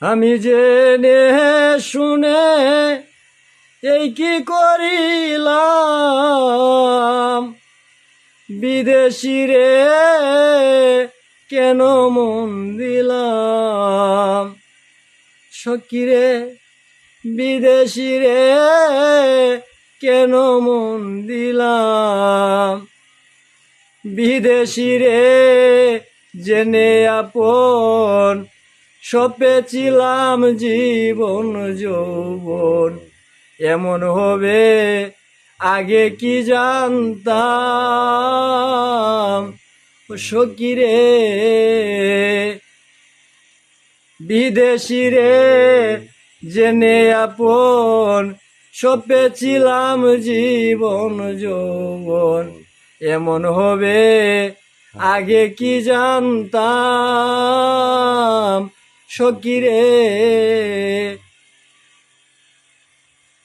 আমি জেনে শুনে এই কি করিলাম, বিদেশি রে কেন মন দিলাম, সখী রে বিদেশি রে কেন মন দিলাম, বিদেশি রে জেনে আপন সপেছিলাম জীবন যৌবন, এমন হবে আগে কি জানতাম, সখী রে বিদেশি রে জেনে আপন সপেছিলাম জীবন যৌবন, এমন হবে আগে কি জানতাম, সখী রে।